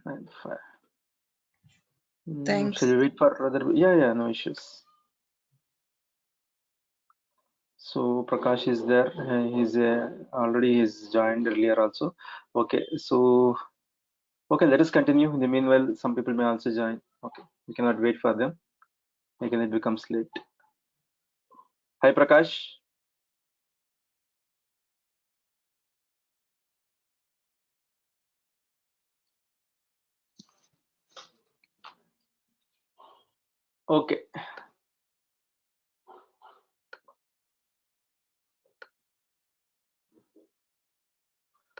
9.5. Thanks. Shall we wait for other? Yeah, no issues. So Prakash is there. He's already joined earlier also. Okay, so let us continue. In the meanwhile, some people may also join. Okay, we cannot wait for them. Again, it becomes late. Hi, Prakash. Okay.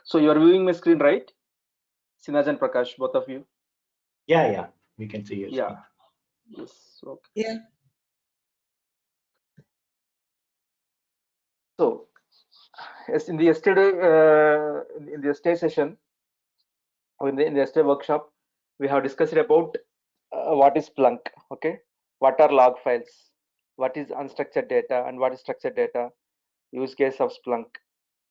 So you are viewing my screen, right? Sinaj and Prakash, both of you. Yeah, we can see your screen. Yes. Okay. Yeah. So, yes, in the yesterday session, or in the yesterday workshop, we have discussed about what is Splunk. Okay, what are log files, what is unstructured data, and what is structured data. Use case of Splunk.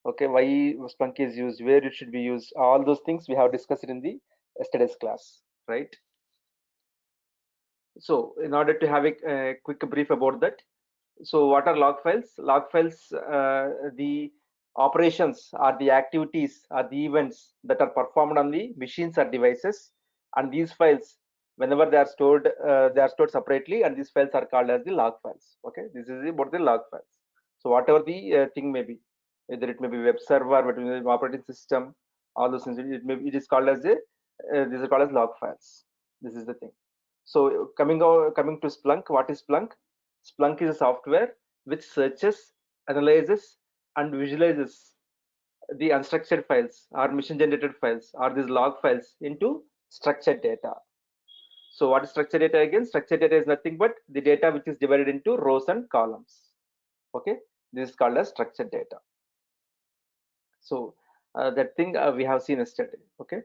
Okay, why Splunk is used, where it should be used. All those things we have discussed in the yesterday's class, right? So, in order to have a quick brief about that. So what are log files? Log files, the operations or the activities or the events that are performed on the machines or devices, and these files, whenever they are stored separately, and these files are called as the log files. Okay, this is about the log files. So whatever the thing may be, either it may be web server, whether it may be operating system, all those things, it is called as these are called as log files. This is the thing. So coming to Splunk, what is Splunk? Splunk is a software which searches, analyzes, and visualizes the unstructured files or machine generated files or these log files into structured data. So what is structured data again? Structured data is nothing but the data which is divided into rows and columns. Okay, this is called as structured data. So that thing we have seen yesterday. Okay,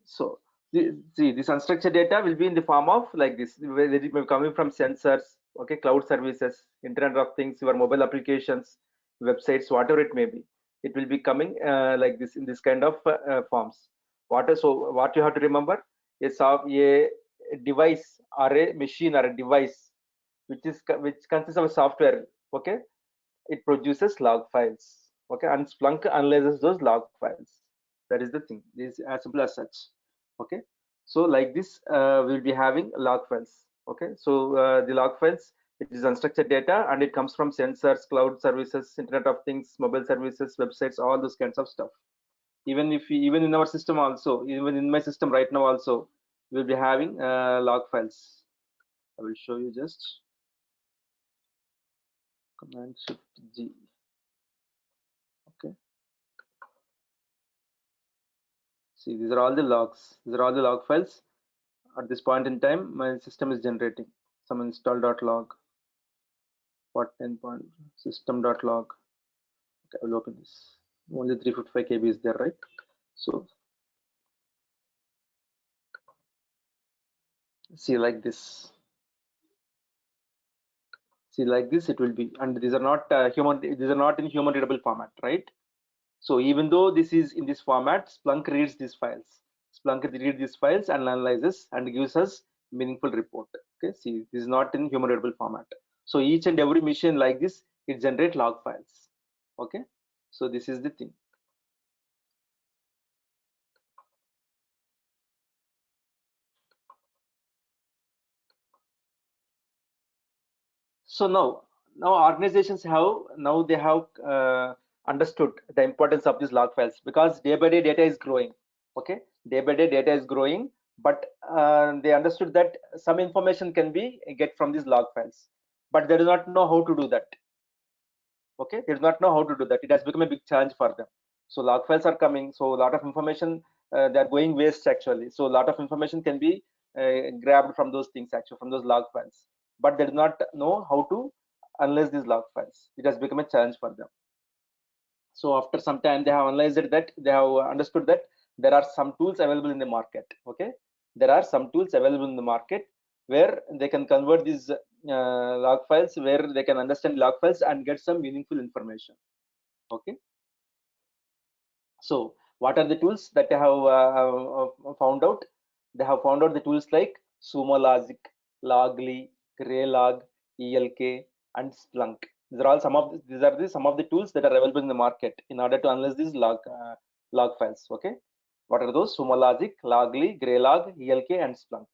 so see, this unstructured data will be in the form of like this, where it may be coming from sensors, okay, cloud services, internet of things, your mobile applications, websites, whatever it may be. It will be coming like this in this kind of forms. So what you have to remember is a device or a machine or a device which consists of a software. Okay, it produces log files. Okay, and Splunk analyzes those log files. That is the thing. This is as simple as such. Okay, so like this we'll be having log files. Okay, so the log files, it is unstructured data and it comes from sensors, cloud services, internet of things, mobile services, websites, all those kinds of stuff. Even in our system also, even in my system right now also, we'll be having log files. I will show you just Command Shift G. Okay, see, these are all the logs. These are all the log files. At this point in time, my system is generating some install.log, what endpoint system.log. Okay, I will open this. Only 355 KB is there, right? So see like this. See like this, it will be, and these are not These are not in human readable format, right? So even though this is in this format, Splunk reads these files. Splunk reads these files and analyzes and gives us meaningful report. Okay, see, this is not in human readable format. So each and every machine like this, it generates log files. Okay, so this is the thing. So now organizations have understood the importance of these log files, because day by day data is growing. Okay, day by day data is growing, but they understood that some information can be get from these log files, but they do not know how to do that. Okay, they do not know how to do that. It has become a big challenge for them. So log files are coming, so a lot of information they are going waste actually. So a lot of information can be grabbed from those things actually, from those log files, but they do not know how to analyze these log files. It has become a challenge for them. So after some time, they have analyzed that, they have understood that there are some tools available in the market. Okay, there are some tools available in the market where they can convert these log files, where they can understand log files and get some meaningful information. Okay, so What are the tools that they have found out? They have found out the tools like Sumo Logic, Logly, Greylog, ELK, and Splunk. These are all some of some of the tools that are available in the market in order to analyze these log files. Okay, what are those? Sumo Logic, Logly, Greylog, ELK, and Splunk.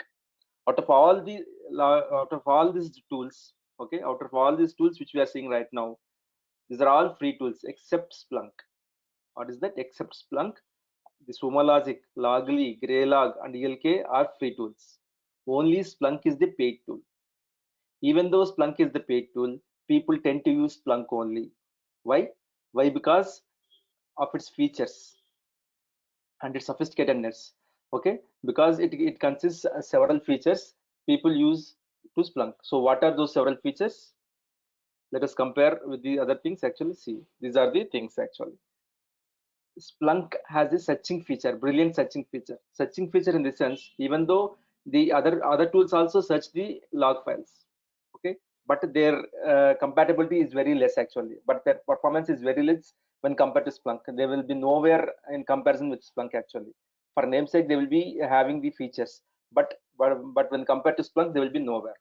Out of all these tools, okay, out of all these tools which we are seeing right now, these are all free tools except Splunk. What is that? Except Splunk, the Sumo Logic, Logly, Greylog, and ELK are free tools. Only Splunk is the paid tool. Even though Splunk is the paid tool, people tend to use Splunk only. Why? Why? Because of its features and its sophisticatedness. Okay, because it consists of several features people use to Splunk. So what are those several features? Let us compare with the other things. Actually, see, these are the things actually. Splunk has a searching feature, brilliant searching feature. Searching feature in the sense, even though the other tools also search the log files, okay, but their compatibility is very less actually. But their performance is very less when compared to Splunk. They will be nowhere in comparison with Splunk actually. For namesake, they will be having the features, but when compared to Splunk, they will be nowhere.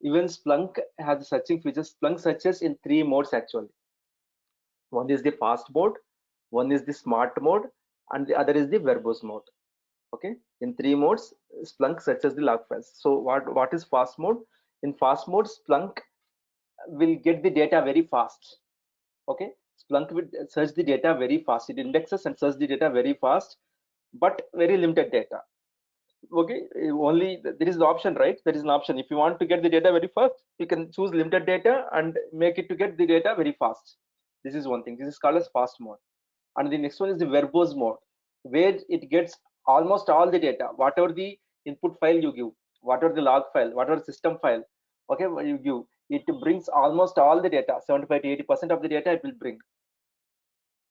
Even Splunk has the searching features. Splunk searches in 3 modes actually. One is the fast mode, one is the smart mode, and the other is the verbose mode. Okay, in 3 modes, Splunk searches the log files. So what is fast mode? In fast mode, Splunk will get the data very fast. Okay, Splunk will search the data very fast. It indexes and searches the data very fast, but very limited data. Okay, only there is the option, right? There is an option. If you want to get the data very fast, you can choose limited data and make it to get the data very fast. This is one thing. This is called as fast mode. And the next one is the verbose mode, where it gets almost all the data, whatever the input file you give, whatever the log file, whatever system file, okay, you give, it brings almost all the data. 75 to 80% of the data it will bring,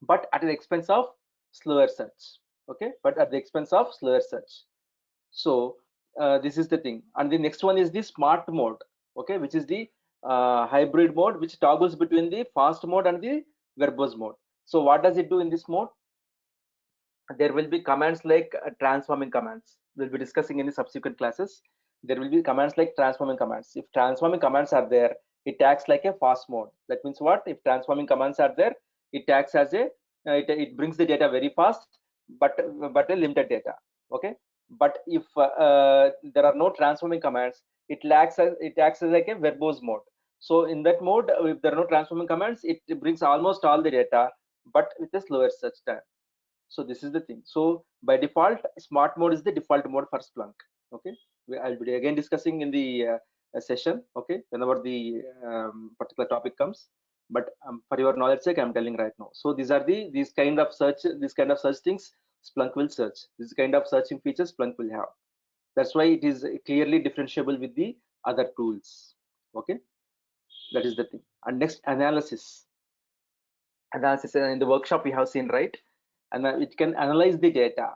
but at the expense of slower search. Okay, but at the expense of slower search. So this is the thing. And the next one is the smart mode, okay, which is the hybrid mode, which toggles between the fast mode and the verbose mode. So what does it do in this mode? There will be commands like transforming commands. We'll be discussing in the subsequent classes. There will be commands like transforming commands. If transforming commands are there, it acts like a fast mode. That means what? If transforming commands are there, it acts as a it brings the data very fast, but a limited data. Okay. But if there are no transforming commands, it acts as like a verbose mode. So in that mode, if there are no transforming commands, it brings almost all the data, but with a slower search time. So this is the thing. So by default, smart mode is the default mode for Splunk. Okay, I'll be again discussing in the session. Okay, whenever the particular topic comes. But for your knowledge sake, I'm telling right now. So these are these kind of search things Splunk will search. This kind of searching features Splunk will have. That's why it is clearly differentiable with the other tools. Okay, that is the thing. And next, analysis. Analysis in the workshop we have seen, right? And it can analyze the data.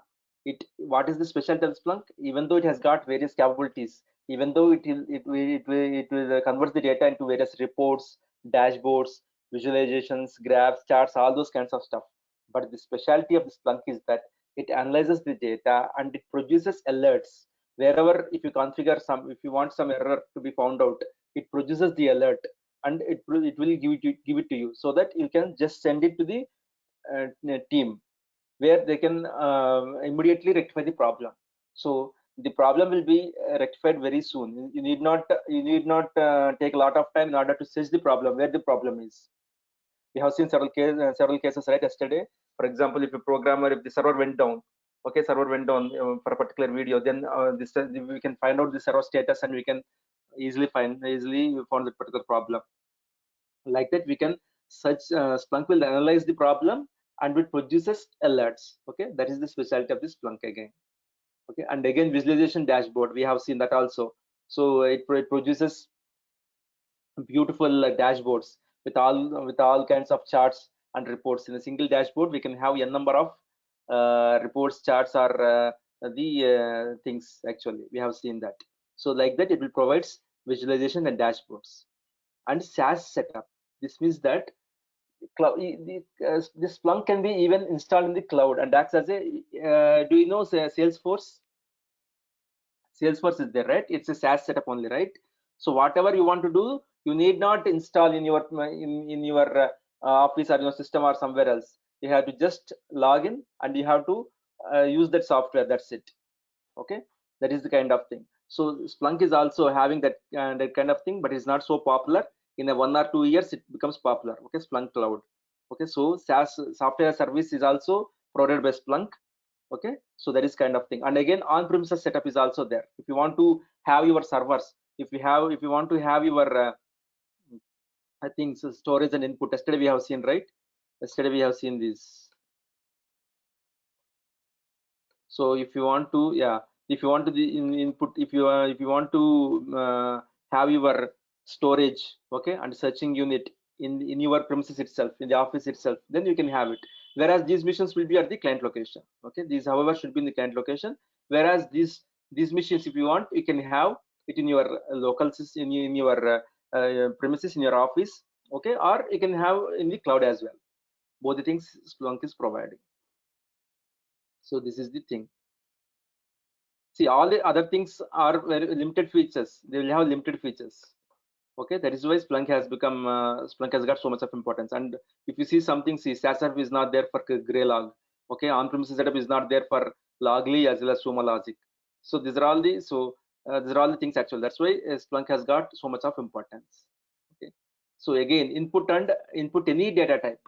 What is the specialty of Splunk? Even though it has got various capabilities, even though it will convert the data into various reports, dashboards, visualizations, graphs, charts, all those kinds of stuff. But the specialty of the Splunk is that it analyzes the data and it produces alerts wherever. If you configure if you want some error to be found out, it produces the alert and it will give it to you, so that you can just send it to the team, where they can immediately rectify the problem. So the problem will be rectified very soon. You need not take a lot of time in order to search the problem where the problem is. We have seen several cases right yesterday. For example, if the server went down, okay, server went down for a particular video, then we can find out the server status and we can easily find the particular problem. Like that, we can search. Splunk will analyze the problem and it produces alerts. Okay, that is the specialty of this Splunk again. Okay, and again, visualization dashboard, we have seen that also. So it produces beautiful dashboards with all kinds of charts and reports. In a single dashboard, we can have a number of reports, charts, or the things. Actually, we have seen that. So like that, it will provide visualization and dashboards. And SaaS setup. This means that cloud. This Splunk can be even installed in the cloud and acts as a. Do you know Salesforce? Salesforce is there, right? It's a SaaS setup only, right? So whatever you want to do, you need not install in your office or your system or somewhere else. You have to just log in and you have to use that software. That's it. Okay, that is the kind of thing. So Splunk is also having that kind of thing, but it's not so popular. In a 1 or 2 years, it becomes popular. Okay, Splunk Cloud. Okay, so SaaS software service is also provided by Splunk. Okay, so that is kind of thing. And again, on-premises setup is also there. If you want to have your servers, if you want to have your I think so storage and input. Yesterday we have seen, right? Yesterday we have seen this. So if you want to, yeah, if you want to the input, if you want to have your storage, okay, and searching unit in your premises itself, in the office itself, then you can have it. Whereas these missions will be at the client location. Okay, these however should be in the client location. Whereas these missions, if you want, you can have it in your local system, in your premises, in your office. Okay, or you can have in the cloud as well. Both the things Splunk is providing. So this is the thing. See, all the other things are very limited features. They will have limited features. Okay, that is why Splunk has become Splunk has got so much of importance. And if you see something, see, SASF is not there for Graylog. Okay, on-premises setup is not there for Logly as well as Sumo Logic. So these are all the things actually. That's why Splunk has got so much of importance. Okay, so again, input any data type.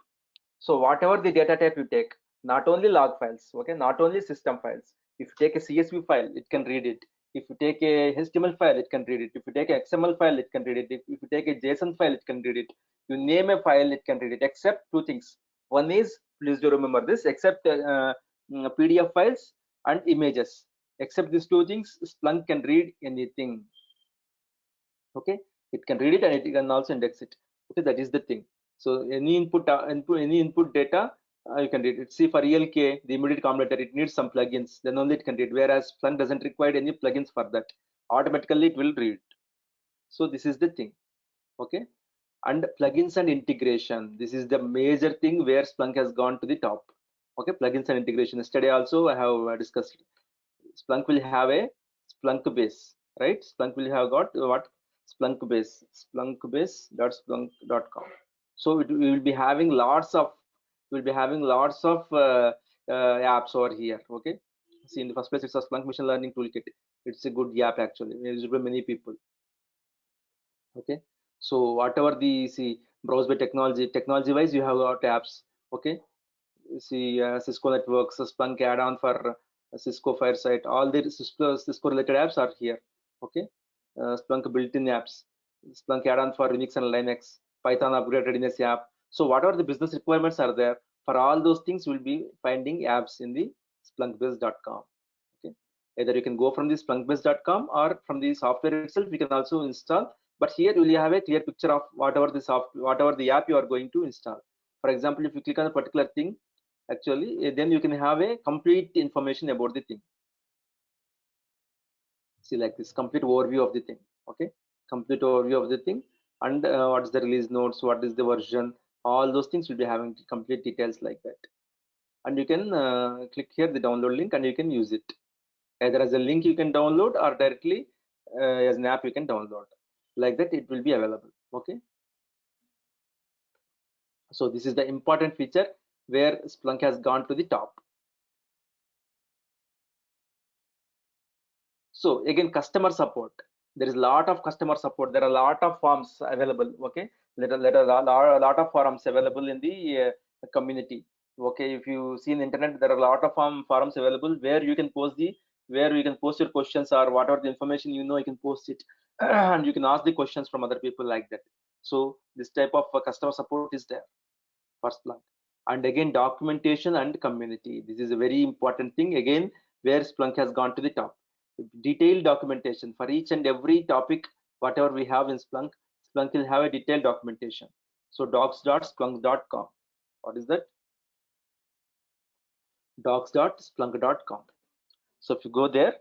So whatever the data type you take, not only log files, okay, not only system files. If you take a CSV file, it can read it. If you take a HTML file, it can read it. If you take a XML file, it can read it. If you take a JSON file, it can read it. You name a file, it can read it, except two things. One is, please do remember this, except PDF files and images. Except these two things, Splunk can read anything. Okay, it can read it and it can also index it. Okay, that is the thing. So any input data, you can read it. See, for ELK, the immediate combinator, it needs some plugins, then only it can read. Whereas Splunk doesn't require any plugins for that. Automatically it will read. So this is the thing. Okay, and plugins and integration. This is the major thing where Splunk has gone to the top. Okay, plugins and integration. Yesterday also I have discussed. Splunk will have a Splunk base, right? Splunk will have got what? Splunk base, splunkbase.splunk.com. So we will be having lots of apps over here. Okay. See, in the first place, it's a Splunk Machine Learning Toolkit. It's a good app actually. Used by many people. Okay. So whatever the browse by technology wise, you have got apps. Okay. See, Cisco Networks, Splunk add-on for Cisco Firesight, all the Cisco related apps are here. Okay, Splunk built-in apps, Splunk add-on for Unix and Linux, Python upgrade readiness app. So whatever the business requirements are there, for all those things we'll be finding apps in the splunkbase.com. Okay, either you can go from the splunkbase.com or from the software itself, you can also install. But here you will have a clear picture of whatever the app you are going to install. For example, if you click on a particular thing, actually then you can have a complete information about the thing. See, like this complete overview of the thing. Okay, complete overview of the thing, and what is the release notes, what is the version, all those things will be having complete details like that. And you can click here the download link and you can use it either as a link you can download or directly as an app you can download. Like that it will be available. Okay, so this is the important feature where Splunk has gone to the top. So again, customer support. There is a lot of customer support. There are a lot of forms available. Okay, there are a lot of forums available in the community. Okay, if you see in the internet, there are a lot of forums available where you can post your questions or whatever the information you know, you can post it, and you can ask the questions from other people like that. So this type of customer support is there for Splunk. And again, documentation and community. This is a very important thing again where Splunk has gone to the top. Detailed documentation for each and every topic, whatever we have in Splunk will have a detailed documentation. So docs.splunk.com. What is that? Docs.splunk.com. So if you go there,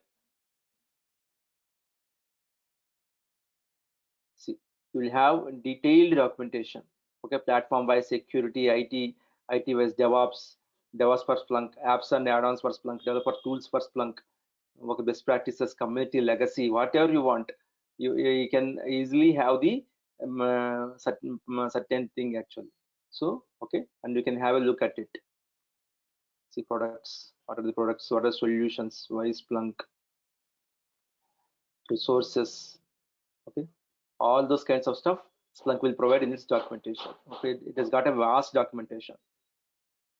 see, you will have detailed documentation. Okay, platform wise security, IT wise DevOps for Splunk, apps and add-ons for Splunk, developer tools for Splunk, okay, best practices, community, legacy, whatever you want. You can easily have the certain thing actually. So okay, and you can have a look at it. See products, what are the products, what are solutions, why Splunk, resources, okay, all those kinds of stuff Splunk will provide in its documentation. Okay, it has got a vast documentation.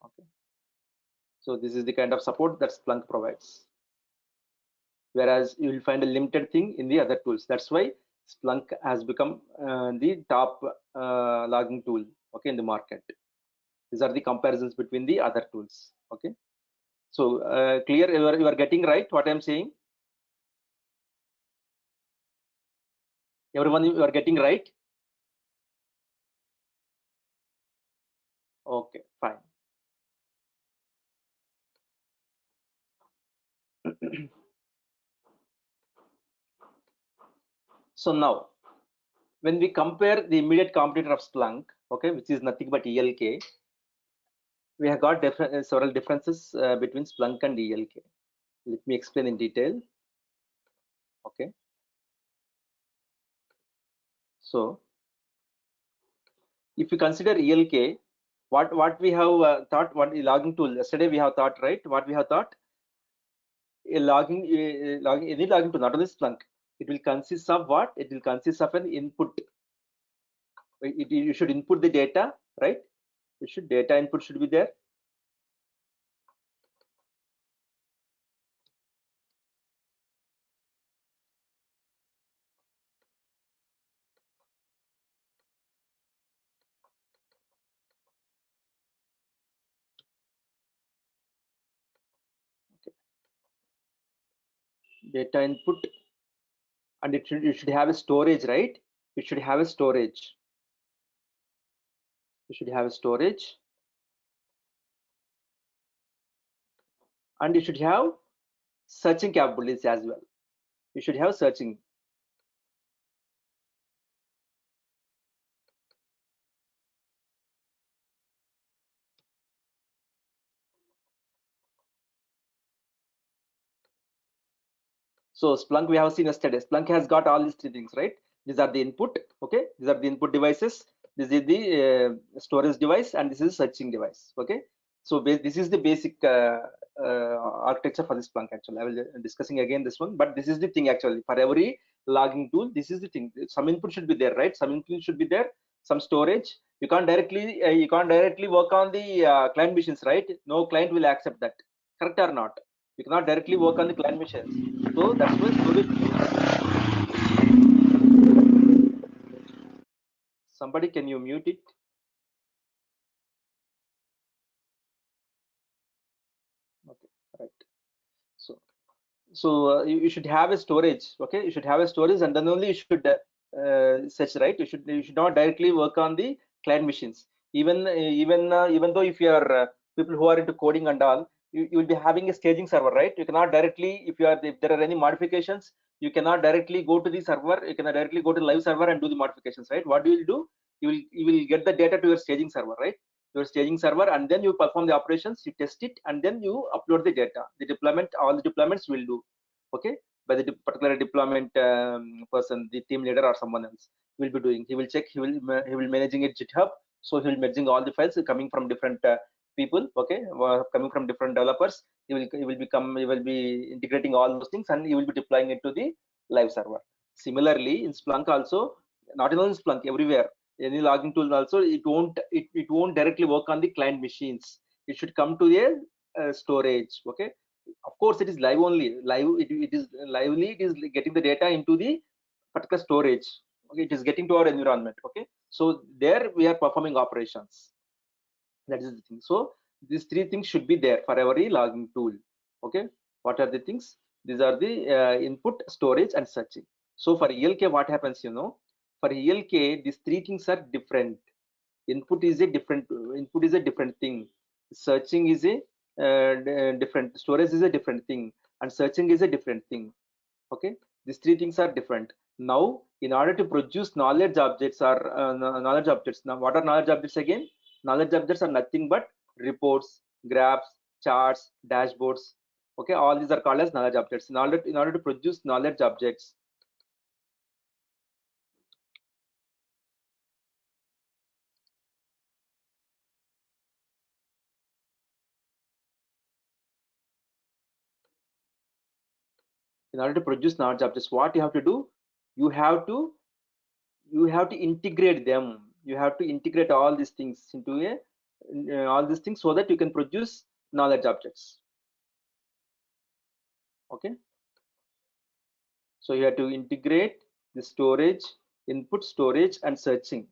Okay, so this is the kind of support that Splunk provides, whereas you will find a limited thing in the other tools. That's why Splunk has become the top logging tool, okay, in the market. These are the comparisons between the other tools. Okay, so clear, you are getting right what I'm saying? Everyone, you are getting right? Okay, fine. So now, when we compare the immediate competitor of Splunk, okay, which is nothing but ELK, we have got several differences between Splunk and ELK. Let me explain in detail. Okay, so if you consider ELK, what we have thought, what the logging tool yesterday we have thought, right? What we have thought, a logging any logging tool, not only Splunk, it will consist of what? It will consist of an input. You should input the data, right? Data input should be there. Okay. Data input, and you should have a storage, right? It should have a storage. You should have a storage, and you should have searching capabilities as well. You should have searching. So Splunk we have seen yesterday. Splunk has got all these three things, right? These are the input. Okay, these are the input devices. This is the storage device, and this is searching device. Okay, so this is the basic architecture for this Splunk. Actually, I will discussing again this one, but this is the thing actually for every logging tool. This is the thing. Some input should be there, right? Some input should be there. Some storage. You can't directly work on the client machines, right? No client will accept that. Correct or not? You cannot directly work on the client machines. So that's why storage. Somebody, can you mute it? Okay, right. So you should have a storage. Okay, you should have a storage, and then only you should search, right? You should not directly work on the client machines. Even though if you are people who are into coding and all, you will be having a staging server, right? You cannot directly, if there are any modifications, you cannot directly go to the server. You cannot directly go to live server and do the modifications, right? What do? You will get the data to your staging server, right? Your staging server, and then you perform the operations, you test it, and then you upload the data. The deployment, all the deployments will do, okay, by the particular deployment person, the team leader or someone else will be doing. He will check, he will managing it GitHub, so he will managing all the files coming from different people, okay, coming from different developers. He will be integrating all those things, and he will be deploying it to the live server. Similarly in Splunk also, not only in Splunk, everywhere, any logging tool also, it won't directly work on the client machines. It should come to a storage. Okay, of course it is live only. It is lively, it is getting the data into the particular storage. Okay, it is getting to our environment. Okay, so there we are performing operations. That is the thing. So these three things should be there for every logging tool. Okay, what are the things? These are the input, storage, and searching. So for ELK, what happens, for ELK, these three things are different. Input is a different thing. Searching is a different. Storage is a different thing, and searching is a different thing. Okay, these three things are different. Now, in order to produce knowledge objects or knowledge objects, now what are knowledge objects again? Knowledge objects are nothing but reports, graphs, charts, dashboards. Okay, all these are called as knowledge objects. In order to produce knowledge objects, what you have to do? You have to integrate them. You have to integrate all these things into all these things so that you can produce knowledge objects. Okay, so you have to integrate the storage, input, storage, and searching.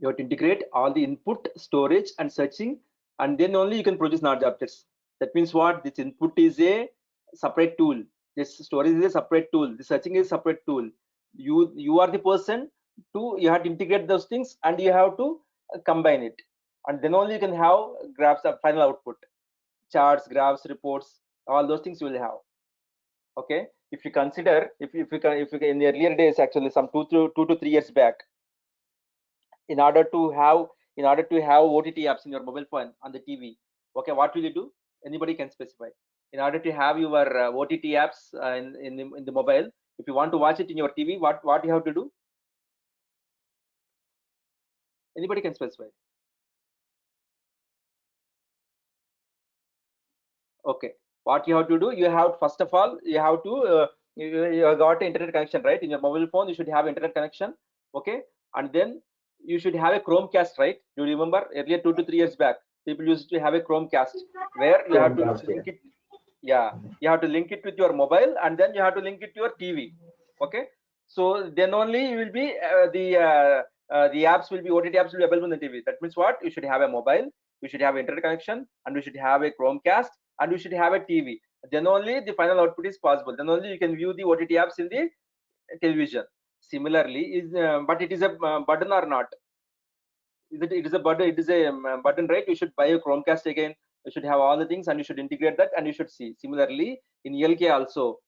You have to integrate all the input, storage, and searching, and then only you can produce knowledge objects. That means what? This input is a separate tool, this storage is a separate tool, the searching is a separate tool. You are the person you have to integrate those things, and you have to combine it, and then only you can have graphs of final output, charts, graphs, reports, all those things you will have. Okay, if you consider, if you in the earlier days, actually some 2 to 3 years back, in order to have OTT apps in your mobile phone on the TV, okay, what will you do? Anybody can specify. In order to have your OTT apps in the mobile, if you want to watch it in your TV, what you have to do? Anybody can specify. Okay, what you have to do? You have, first of all, you have to you have got internet connection, right? In your mobile phone, you should have internet connection. Okay, and then you should have a Chromecast, right? Do you remember earlier 2 to 3 years back, people used to have a Chromecast where you have to link it. Yeah, you have to link it with your mobile, and then you have to link it to your TV. Okay, so then only you will be the apps will be OTT apps will be available on the TV. That means what? You should have a mobile, you should have internet connection, and you should have a Chromecast, and you should have a TV. Then only the final output is possible. Then only you can view the OTT apps in the television. Similarly, but it is a button or not? It is a button. It is a button, right? You should buy a Chromecast again. You should have all the things, and you should integrate that, and you should see. Similarly, in ELK also,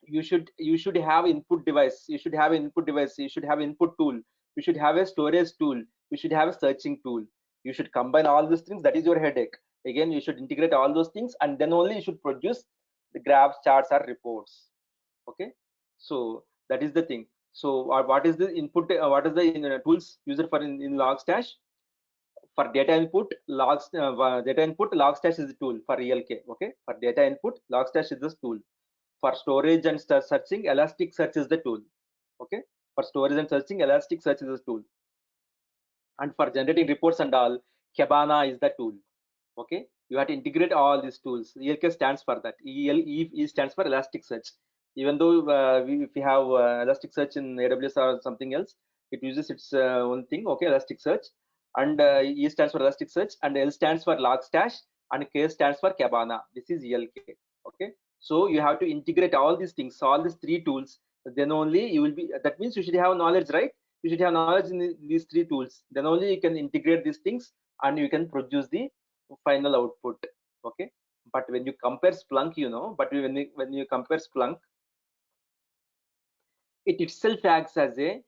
you should have input device. You should have input device. You should have input tool. You should have a storage tool. You should have a searching tool. You should combine all these things. That is your headache. Again, you should integrate all those things, and then only you should produce the graphs, charts, or reports. Okay, so that is the thing. So what is the input? What is the tools user for in Logstash? For data input, Logstash is the tool for ELK. Okay, for data input, Logstash is the tool. For storage and searching, Elasticsearch is the tool. Okay, for storage and searching, Elasticsearch is the tool. And for generating reports and all, Kibana is the tool. Okay, you have to integrate all these tools. ELK stands for that. E stands for Elasticsearch. Even though if we have Elasticsearch in AWS or something else, it uses its own thing. Okay, Elasticsearch, and E stands for Elasticsearch, and L stands for Logstash, and K stands for Kibana. This is ELK. Okay, so you have to integrate all these things, all these three tools. Then only you will be. That means you should have knowledge, right? You should have knowledge in these three tools. Then only you can integrate these things, and you can produce the final output. Okay, but when you compare Splunk, when you compare Splunk, it itself acts as a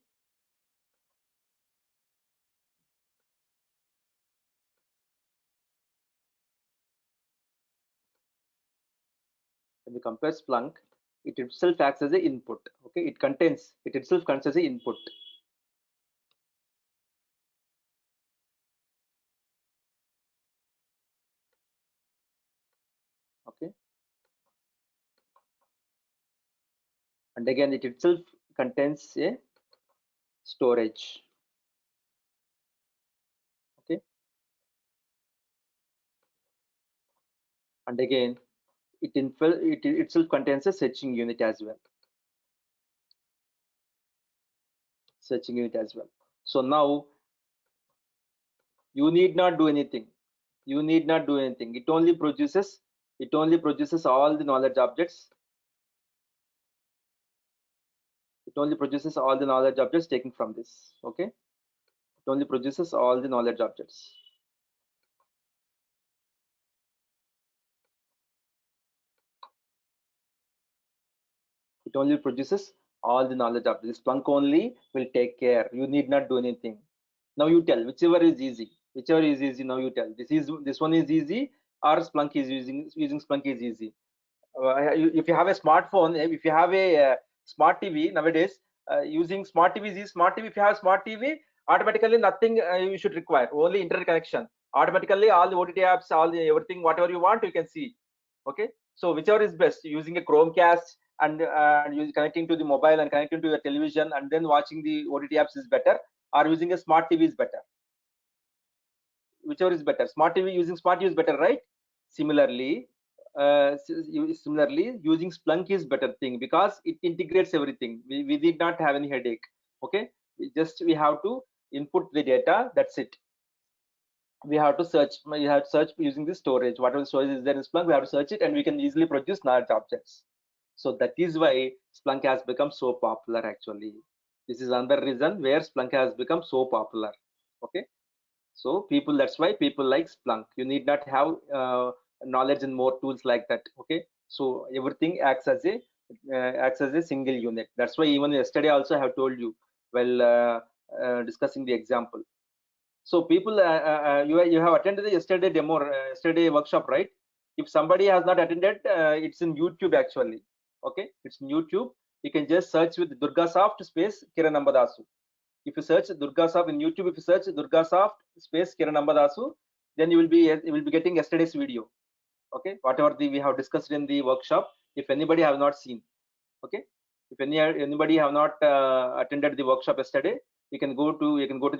when you compare Splunk, it itself acts as a input. Okay, it itself contains as a input. Okay, and again it itself contains a storage. Okay, and again it itself contains a searching unit as well. So now you need not do anything. It only produces all the knowledge objects. It only produces all the knowledge objects taken from this. Okay, it only produces all the knowledge objects. It only produces all the knowledge of this. Splunk only will take care. You need not do anything. Now you tell whichever is easy. Whichever is easy. Now you tell this one is easy, or Splunk is using Splunk is easy. If you have a smartphone, if you have a smart TV nowadays, using smart TV is easy. Smart TV. If you have smart TV, automatically nothing you should require. Only internet connection. Automatically all the OTT apps, all the everything, whatever you want, you can see. Okay. So whichever is best, using a Chromecast and connecting to the mobile and connecting to your television and then watching the OTT apps is better, or using a smart TV is better. Whichever is better. Smart TV, using smart TV is better, right? Similarly, using Splunk is better thing because it integrates everything. We did not have any headache. Okay, we have to input the data. That's it. We have to search. We have to search using the storage. Whatever storage is there in Splunk, we have to search it, and we can easily produce knowledge objects. So that is why Splunk has become so popular. Actually, this is another reason where Splunk has become so popular. Okay. So people, that's why people like Splunk. You need not have knowledge and more tools like that. Okay, so everything acts as a single unit. That's why even yesterday also I have told you while discussing the example. So people, you have attended the yesterday demo, yesterday workshop, right? If somebody has not attended, it's in YouTube actually. Okay, it's in YouTube. You can just search with Durgasoft space Kiran Ambadasu. If you search Durgasoft in YouTube, if you search Durgasoft space Kiran Ambadasu, then you will be getting yesterday's video. Okay, whatever we have discussed in the workshop. If anybody have not seen, okay, if anybody have not attended the workshop yesterday, you can go to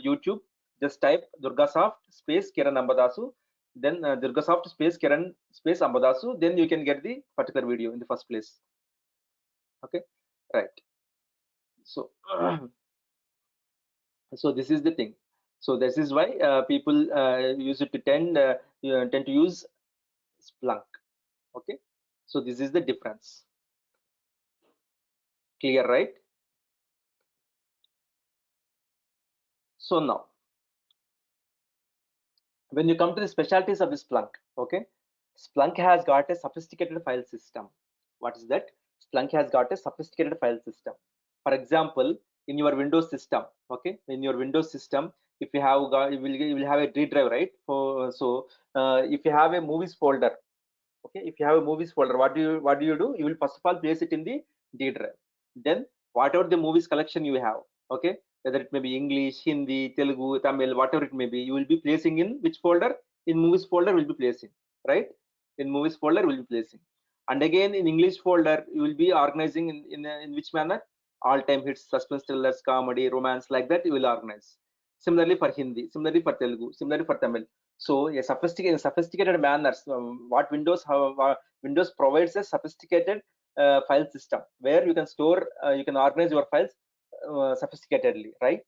YouTube. Just type Durgasoft space Kiran Ambadasu, then Durgasoft space Kiran space Ambadasu. Then you can get the particular video in the first place. Okay, right. So. So this is the thing. So this is why people use it to tend to use Splunk. Okay, so this is the difference. Clear, right? So now when you come to the specialties of the Splunk, okay, Splunk has got a sophisticated file system. What is that? Splunk has got a sophisticated file system. For example, in your Windows system, okay, in your Windows system, if you have got, you will have a D drive, right? If you have a movies folder, okay, if you have a movies folder, what do you do? You will first of all place it in the D drive. Then whatever the movies collection you have, okay, whether it may be English, Hindi, Telugu, Tamil, whatever it may be, you will be placing in which folder? In movies folder will be placing, right? In movies folder will be placing. And again in English folder, you will be organizing in which manner? All time hits, suspense thrillers, comedy, romance, like that you will organize. Similarly for Hindi, similarly for Telugu, similarly for Tamil. So a sophisticated manners. What Windows provides a sophisticated file system where you can store, you can organize your files sophisticatedly, right?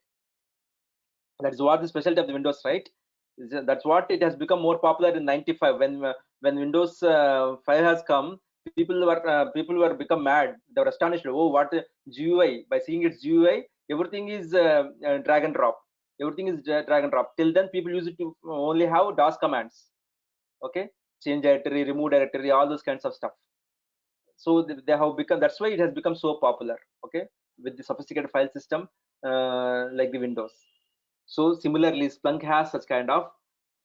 That is what the specialty of the Windows, right? That's what it has become more popular in '95 when Windows 5 has come. People were become mad. They were astonished. Oh, what GUI! By seeing its GUI, everything is drag and drop. Everything is drag and drop. Till then, people use it to only have DOS commands. Okay, change directory, remove directory, all those kinds of stuff. So they have become. That's why it has become so popular. Okay, with the sophisticated file system like the Windows. So similarly, Splunk has such kind of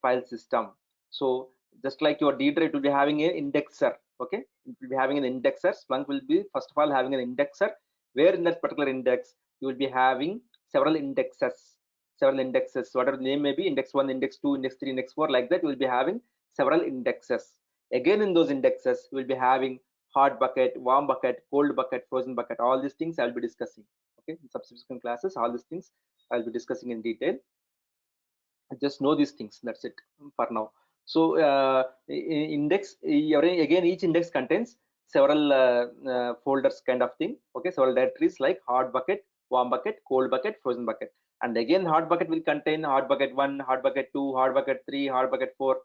file system. So just like your D drive, it will be having an indexer. Okay, it will be having an indexer. Splunk will be first of all having an indexer, where in that particular index you will be having several indexes. Whatever the name may be, index 1, index 2, index 3, index 4, like that. You will be having several indexes. Again, in those indexes, you will be having hot bucket, warm bucket, cold bucket, frozen bucket. All these things I'll be discussing. Okay, in subsequent classes, all these things I'll be discussing in detail. Just know these things. That's it for now. So index, again, each index contains several folders kind of thing. Okay, several directories like hot bucket, warm bucket, cold bucket, frozen bucket. And again, hot bucket will contain hot bucket 1, hot bucket 2, hot bucket 3, hot bucket 4,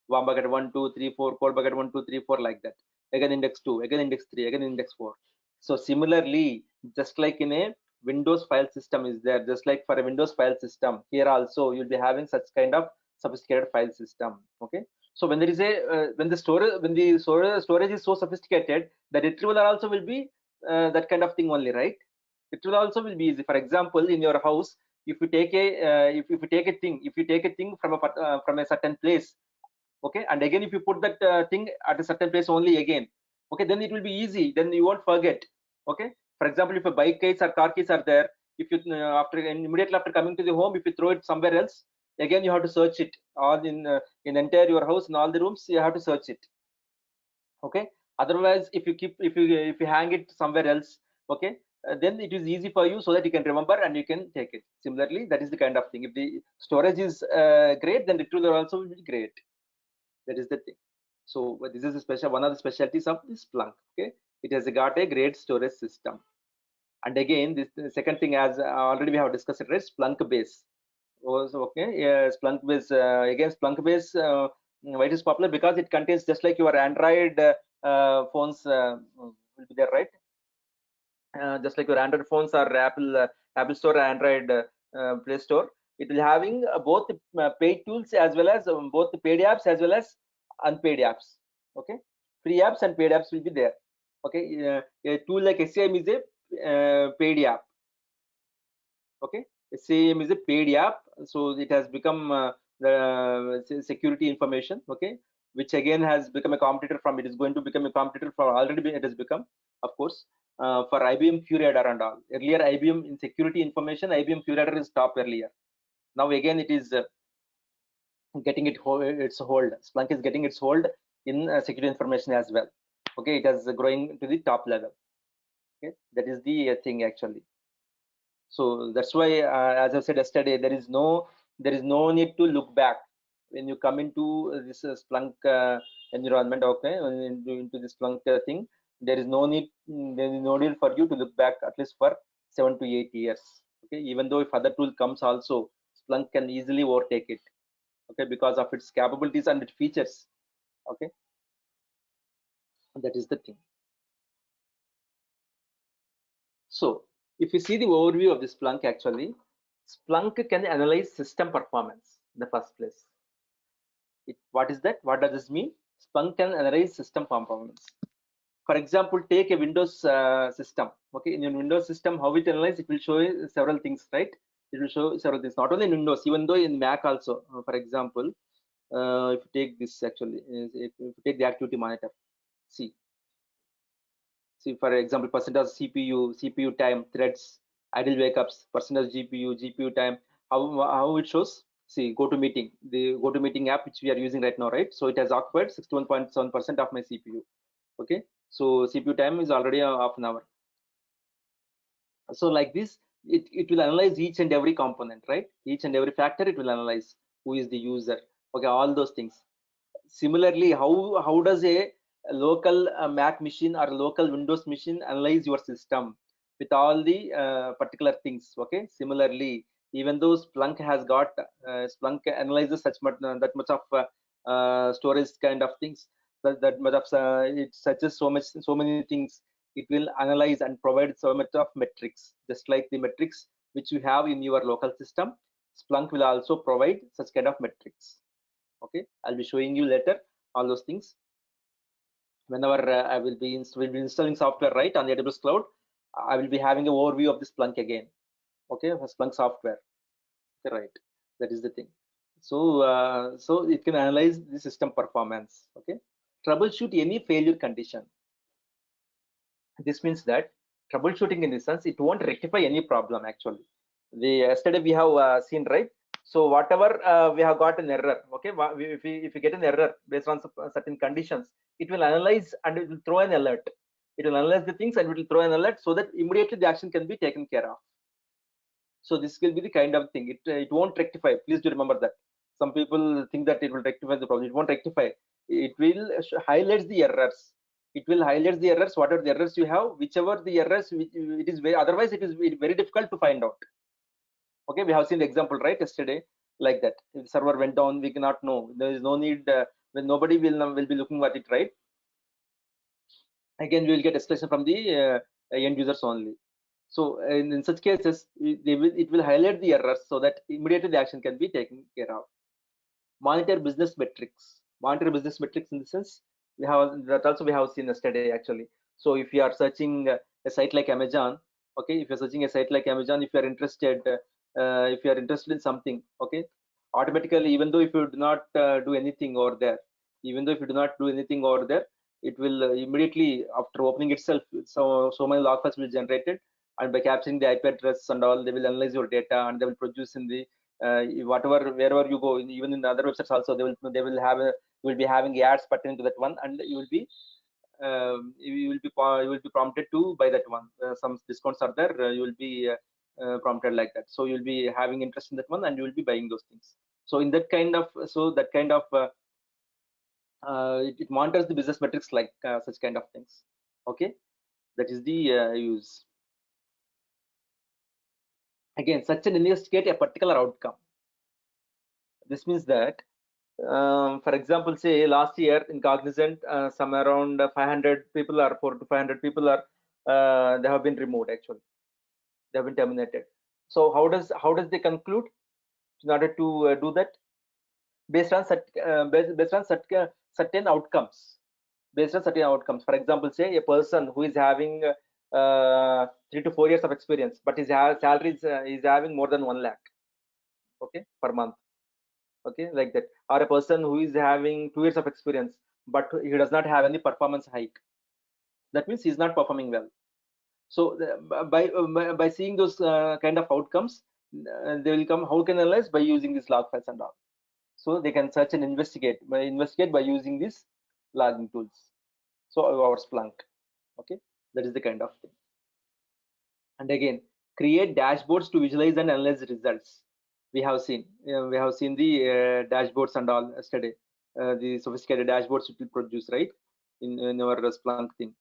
warm bucket 1, 2, 3, 4, cold bucket 1, 2, 3, 4, like that. Again index 2, again index 3, again index 4. So similarly, just like in a Windows file system is there, just like for a Windows file system, here also you'll be having such kind of sophisticated file system. Okay, so when there is a when the storage is so sophisticated, the retrieval also will be that kind of thing only, right? It will also will be easy. For example, in your house, if you take a if you take a thing from a certain place, okay, and again if you put that thing at a certain place only again, okay, then it will be easy, then you won't forget. Okay, for example, if a bike keys or car keys are there, if you immediately after coming to the home, if you throw it somewhere else, again you have to search it all in entire your house, in all the rooms you have to search it. Okay, otherwise if you hang it somewhere else, okay, then it is easy for you, so that you can remember and you can take it. Similarly, that is the kind of thing. If the storage is great, then it will also be great. That is the thing. So this is a special, one of the specialties of this Splunk. Okay, it has got a great storage system. And again, this the second thing, as already we have discussed it, right? Splunk base. Okay, Splunk base, again Splunk base. Why it is popular? Because it contains, just like your Android phones will be there, right? Just like your Android phones or Apple Store, Android Play Store, it will having both paid tools as well as both the paid apps as well as unpaid apps. Okay, free apps and paid apps will be there. Okay, a tool like SCM is a paid app. Okay, SCM is a paid app, so it has become the security information. Okay, which again has become a competitor from, it is going to become a competitor for, already it has become, of course, for IBM QRadar and all. Earlier IBM in security information, IBM QRadar is top earlier. Now again it is getting its hold. Splunk is getting its hold in security information as well. Okay, it is growing to the top level. Okay, that is the thing actually. So that's why, as I said yesterday, there is no need to look back when you come into this Splunk environment. Okay, into this Splunk thing, there is no need for you to look back at least for 7 to 8 years. Okay, even though if other tool comes also, Splunk can easily overtake it. Okay, because of its capabilities and its features. Okay, that is the thing. So if you see the overview of the Splunk, actually, Splunk can analyze system performance in the first place. What is that? What does this mean? Splunk can analyze system performance. For example, take a Windows system. Okay, in your Windows system, how it analyze? It will show you several things, right? It will show several things, not only in Windows, even though in Mac also. For example, if you take this, actually, if you take the activity monitor, see, for example, percentage CPU time, threads, idle wake-ups, percentage GPU time, how it shows. See, GoToMeeting, the GoToMeeting app which we are using right now, right? So it has occupied 61.7% of my CPU. Okay, so CPU time is already half an hour. So like this, it will analyze each and every component, right? Each and every factor it will analyze. Who is the user? Okay, all those things. Similarly, how does a local Mac machine or local Windows machine analyze your system with all the particular things? Okay, similarly, even though Splunk has got Splunk analyzes that much of storage kind of things, that much of it searches so many things. It will analyze and provide so much of metrics, just like the metrics which you have in your local system. Splunk will also provide such kind of metrics. Okay, I'll be showing you later all those things whenever I will be installing software, right, on the AWS cloud. I will be having an overview of this Splunk again. Okay, for Splunk software. Okay, right, that is the thing. So so it can analyze the system performance. Okay, troubleshoot any failure condition. This means that troubleshooting, in this sense, it won't rectify any problem. Actually, yesterday we have seen, right? So whatever we have got an error, okay, if we get an error based on certain conditions, it will analyze and it will throw an alert. It will analyze the things and it will throw an alert, so that immediately the action can be taken care of. So this will be the kind of thing. It won't rectify. Please do remember that. Some people think that it will rectify the problem. It won't rectify. It will highlight the errors. It will highlight the errors. Whatever the errors you have, whichever the errors, it is very, otherwise it is very difficult to find out. Okay, we have seen the example, right, yesterday, like that. If the server went down, we cannot know. There is no need, when nobody will be looking at it, right? Again, we will get escalation from the end users only. So in such cases, it will highlight the errors, so that immediately the action can be taken care of. Monitor business metrics. Monitor business metrics in the sense, we have that also we have seen yesterday, actually. So if you are searching a site like Amazon, okay, if you're searching a site like Amazon, if you're interested, in something, okay, automatically, even though if you do not do anything over there, it will immediately after opening itself, so many log files will be generated, and by capturing the IP address and all, they will analyze your data and they will produce in the whatever, wherever you go, even in the other websites also, they will have you will be having ads pertaining to that one, and you will be prompted to buy that one. Some discounts are there, you will be prompted like that, so you'll be having interest in that one and you will be buying those things. So in that kind of, it monitors the business metrics like such kind of things. Okay, that is the use. Again, such an investigate a particular outcome. This means that for example, say last year in Cognizant, some around 500 people or 400 to 500 people are they have been removed. Actually, they have been terminated. So how does they conclude in order to do that? Based on certain outcomes. Based on certain outcomes. For example, say a person who is having 3 to 4 years of experience, but his salary is having more than 1 lakh, okay, per month. Okay, like that. Or a person who is having 2 years of experience, but he does not have any performance hike. That means he's not performing well. So by seeing those kind of outcomes, they will come. How can analyze? By using these log files and all. So they can search and investigate by using these logging tools. So our Splunk. Okay, that is the kind of thing. And again, create dashboards to visualize and analyze results. We have seen the dashboards and all yesterday, the sophisticated dashboards it will produce, right, in our Splunk thing.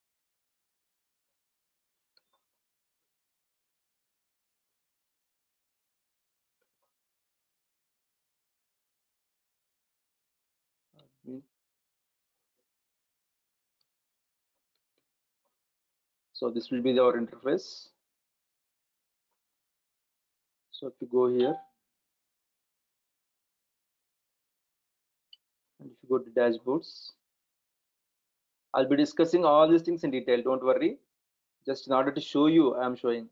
So this will be our interface. So if you go here, and if you go to dashboards, I'll be discussing all these things in detail. Don't worry. Just in order to show you, I am showing.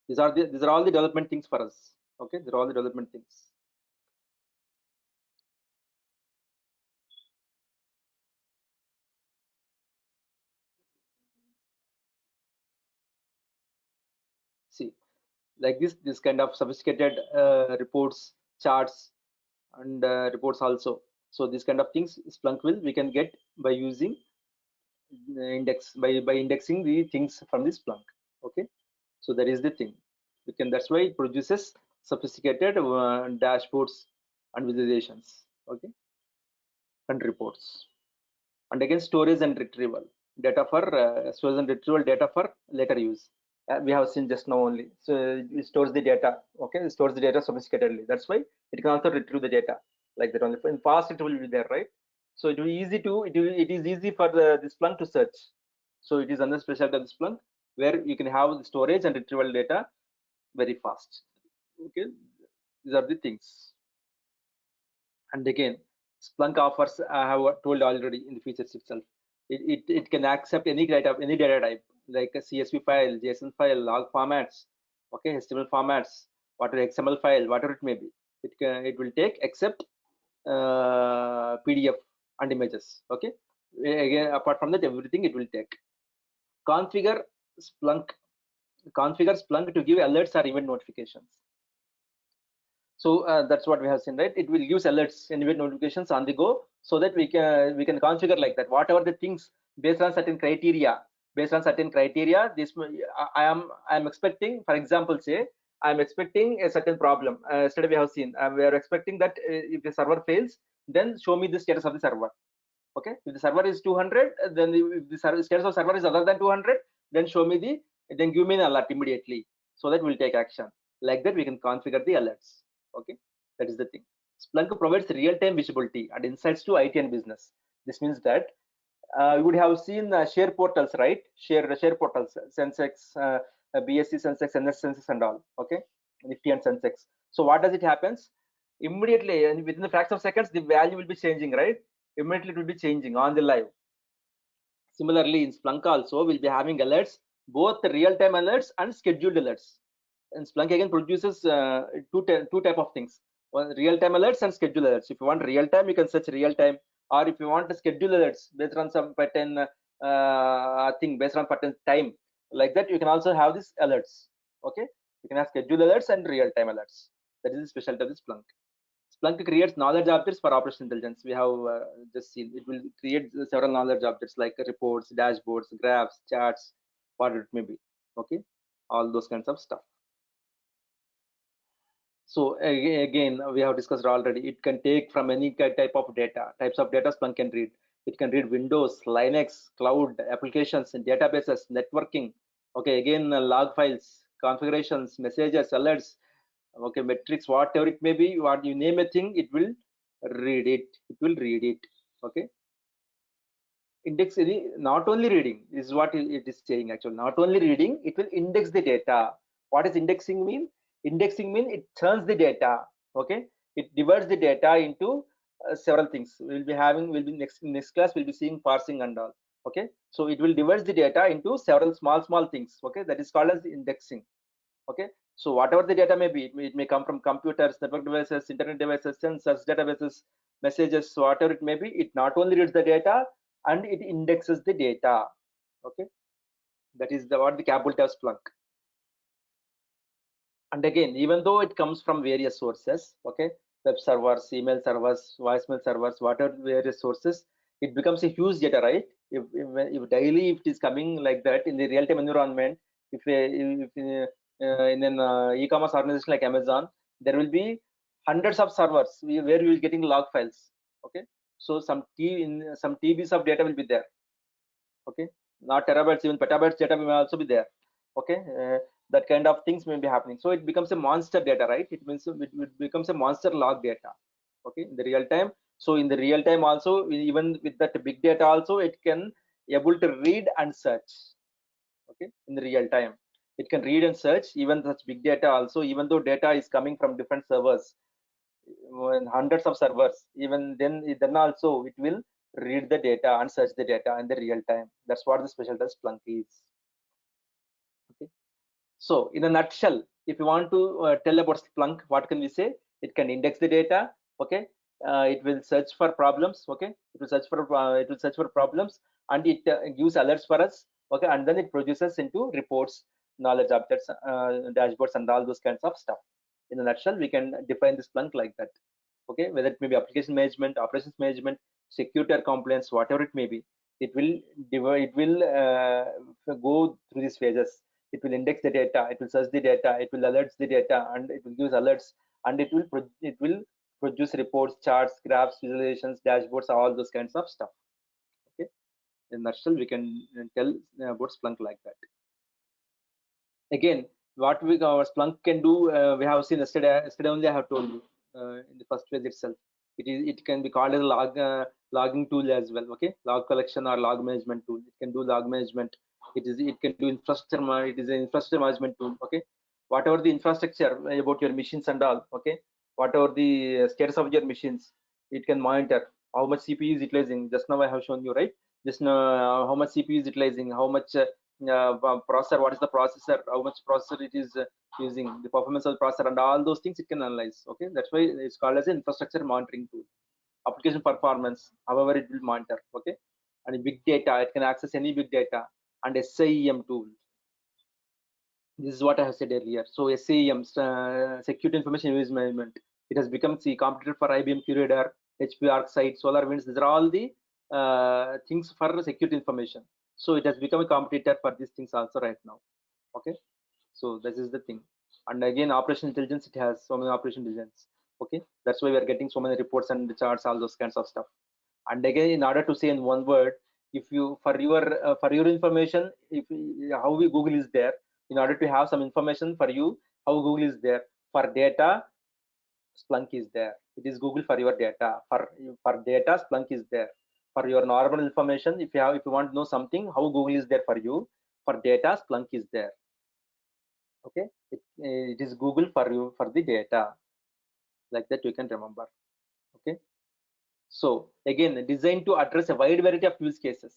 These are all the development things for us. Okay, these are all the development things. See, like this kind of sophisticated reports, charts, and reports also. So these kind of things Splunk we can get by using by indexing the things from this Splunk. Okay, so that is the thing. That's why it produces sophisticated dashboards and visualizations. Okay, and reports. And again, storage and retrieval data for storage and retrieval data for later use. We have seen just now only. So it stores the data. Okay, it stores the data sophisticatedly. That's why it can also retrieve the data like that only. In past it will be there, right? So it will be easy to it is easy for this Splunk to search. So it is another specialty of the Splunk where you can have the storage and retrieval data very fast. Okay, these are the things. And again, Splunk offers, I have told already in the features itself, it can accept any data type like a CSV file, JSON file, log formats, okay, HTML formats, whatever XML file, whatever it may be. It will take except PDF and images. Okay, again, apart from that, everything it will take. Configure Splunk to give alerts or event notifications. So that's what we have seen, right? It will use alerts and event notifications on the go, so that we can configure like that. Whatever the things based on certain criteria, this I am expecting. For example, say I am expecting a certain problem. Yesterday we have seen we are expecting that if the server fails, then show me the status of the server. Okay, if the server is 200, then if the status of server is other than 200, then show me then give me an alert immediately, so that we'll take action. Like that we can configure the alerts. Okay, that is the thing. Splunk provides real-time visibility and insights to IT and business. This means that you would have seen share portals, right? Share portals, Sensex, BSE Sensex, NS Sensex, and all. Okay, Nifty and Sensex. So what does it happens? Immediately, and within the fraction of seconds, the value will be changing, right? Immediately it will be changing on the live. Similarly, in Splunk also, we'll be having alerts both real-time alerts and scheduled alerts. And Splunk again produces two type of things: one, real-time alerts and scheduled alerts. If you want real-time, you can search real-time, or if you want scheduled alerts based on some pattern thing, based on pattern time, like that, you can also have these alerts. Okay, you can have scheduled alerts and real-time alerts. That is the specialty of the Splunk. Splunk creates knowledge objects for operational intelligence. We have just seen it will create several knowledge objects like reports, dashboards, graphs, charts, what it may be. Okay, all those kinds of stuff. So again, we have discussed already. It can take from any type of data. Types of data Splunk can read. It can read Windows, Linux, cloud applications, and databases, networking. Okay, again, log files, configurations, messages, alerts. Okay, metrics, whatever it may be, what you name a thing, it will read it. It will read it. Okay. Index, not only reading is what it is saying actually. Not only reading, it will index the data. What does indexing mean? Indexing mean it turns the data. Okay, it divides the data into several things. We'll be next class we'll be seeing parsing and all. Okay, so it will divide the data into several small things. Okay, that is called as indexing. Okay, so whatever the data may be, it may come from computers, network devices, internet devices, sensors, databases, messages, whatever it may be. It not only reads the data and it indexes the data. Okay, that is what the capability of Splunk. And again, even though it comes from various sources, okay, web servers, email servers, voicemail servers, whatever various sources, it becomes a huge data, right? If daily if it is coming like that in the real-time environment, if in an e-commerce organization like Amazon, there will be hundreds of servers where you will getting log files. Okay, so some TBs of data will be there. Okay, not terabytes, even petabytes data will also be there. Okay, that kind of things may be happening. So it becomes a monster data, right? It means it becomes a monster log data. Okay, in the real time. So in the real time also, even with that big data also, it can able to read and search. Okay, in the real time, it can read and search even such big data also, even though data is coming from different servers, hundreds of servers, even then also it will read the data and search the data in the real time. That's what the specialty of Splunk is. Okay, so in a nutshell, if you want to tell about Splunk, what can we say? It can index the data. Okay, it will search for problems. Okay, it will search for problems, and it gives alerts for us. Okay, and then it produces into reports, knowledge objects, dashboards, and all those kinds of stuff. In a nutshell, we can define the Splunk like that. Okay, whether it may be application management, operations management, security or compliance, whatever it may be, it will go through these phases. It will index the data, it will search the data, it will alert the data, and it will give alerts, and it will produce reports, charts, graphs, visualizations, dashboards, all those kinds of stuff. Okay, in a nutshell, we can tell about Splunk like that. Again, what our Splunk can do, we have seen yesterday only I have told you in the first phase itself. It can be called as a logging tool as well. Okay, log collection or log management tool. It can do log management. It can do infrastructure. It is an infrastructure management tool. Okay, whatever the infrastructure about your machines and all. Okay, whatever the status of your machines, it can monitor how much CPU is utilizing. Just now I have shown you, right? Just now how much CPU is utilizing, how much processor, what is the processor, how much processor it is using, the performance of the processor, and all those things it can analyze. Okay, that's why it's called as an infrastructure monitoring tool. Application performance, however, it will monitor. Okay, and big data, it can access any big data, and SIEM tool. This is what I have said earlier. So SIEM, Security Information Use Management, it has become the competitor for IBM QRadar, HP ArcSight, SolarWinds. These are all the things for security information. So it has become a competitor for these things also right now. Okay, so this is the thing. And again, operational intelligence, it has so many operational intelligence. Okay, that's why we are getting so many reports and charts, all those kinds of stuff. And again, in order to say in one word, if you for your information, if how we Google is there, in order to have some information for you, how Google is there. For data, Splunk is there. It is Google for your data. For data, Splunk is there. For your normal information, if you want to know something, how Google is there for you. For data, Splunk is there. Okay, it is Google for you for the data. Like that you can remember. Okay, so again, designed to address a wide variety of use cases.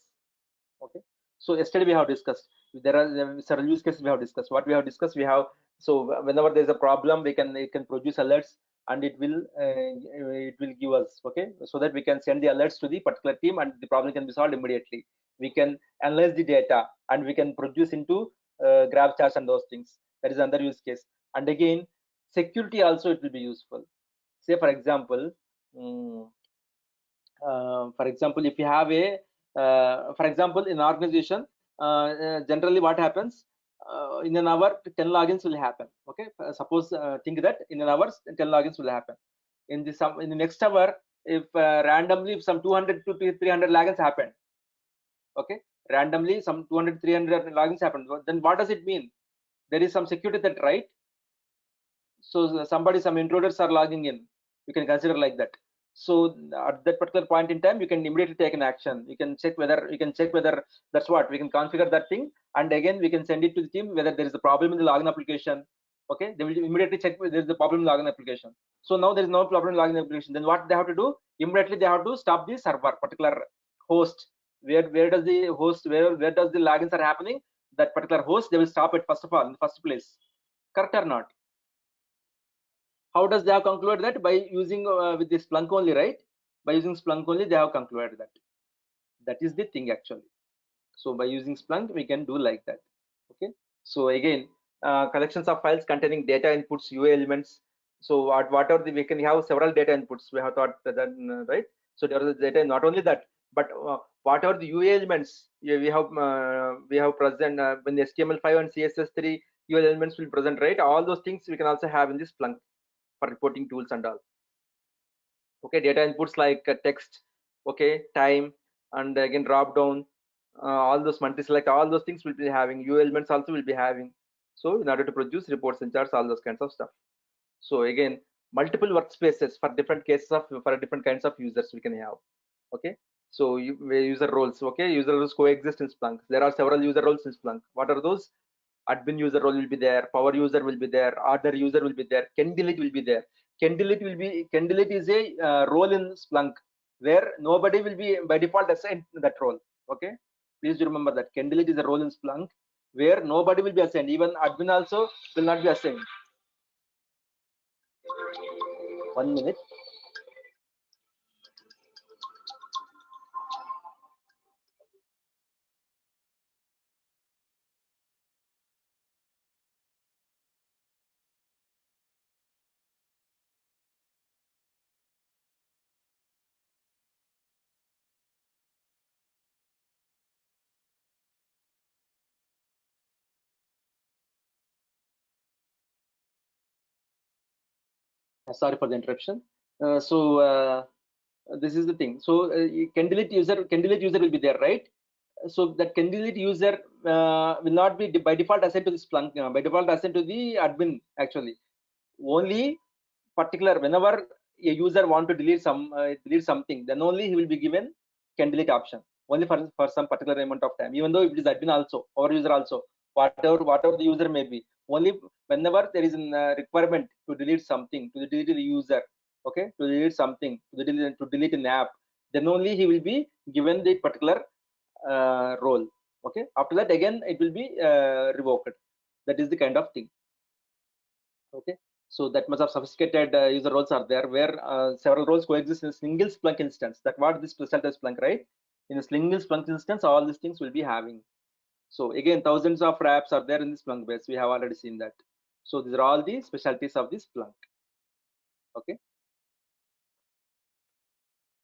Okay, so yesterday we have discussed There are several use cases we have discussed. What we have discussed, we have, so whenever there's a problem, it can produce alerts, and it will give us, okay, so that we can send the alerts to the particular team and the problem can be solved immediately. We can analyze the data and we can produce into graph charts and those things. That is another use case. And again, security also it will be useful. Say for example, if you have a for example, in organization, generally what happens, in an hour 10 logins will happen, okay. Suppose think that in an hour 10 logins will happen. In the next hour, if randomly some 200 to 300 logins happen, okay, randomly some 200 300 logins happen, then what does it mean? There is some security threat, right? So some intruders are logging in, you can consider like that. So at that particular point in time, you can immediately take an action. You can check whether that's what we can configure that thing, and again we can send it to the team whether there is a problem in the login application. Okay, they will immediately check whether there is a problem in login application. So now there is no problem in login application, then what they have to do? Immediately they have to stop the server, particular host, where does the host, where does the logins are happening, that particular host, they will stop it first of all in the first place. Correct or not? How does they have concluded that? By using with this Splunk only, right? By using Splunk only, they have concluded that. That is the thing actually. So by using Splunk, we can do like that. Okay. So again, collections of files containing data inputs, UA elements. So whatever we can have several data inputs. We have thought that, right? So there is data, not only that, but whatever the UA elements we have present when the HTML5 and CSS3 UA elements will present, right? All those things we can also have in this Splunk for reporting tools and all. Okay, data inputs like text, okay, time, and again drop down, all those multi-select, all those things will be having. U elements also will be having. So in order to produce reports and charts, all those kinds of stuff. So again, multiple workspaces for different cases of, for different kinds of users we can have. Okay, so user roles. Okay, user roles coexist in Splunk. There are several user roles in Splunk. What are those? Admin user role will be there, power user will be there, order user will be there, can delete will be there. Can delete is a role in Splunk where nobody will be by default assigned that role. Okay, please remember that can delete is a role in Splunk where nobody will be assigned, even admin also will not be assigned. 1 minute. Sorry for the interruption. This is the thing. So can delete user will be there, right? So that can delete user will not be by default assigned to the Splunk, by default assigned to the admin actually. Only particular whenever a user want to delete something, then only he will be given can delete option, only for some particular amount of time, even though it is admin also or user also, whatever the user may be. Only whenever there is a requirement to delete something, to delete the user, okay, to delete something, to delete an app, then only he will be given the particular role. Okay, after that again it will be revoked. That is the kind of thing. Okay, so that much of sophisticated user roles are there where several roles coexist in a single Splunk instance. That what this specialty Splunk, right? In a single Splunk instance, all these things will be having. So again, thousands of apps are there in the Splunk base. We have already seen that. So these are all the specialties of this Splunk. Okay.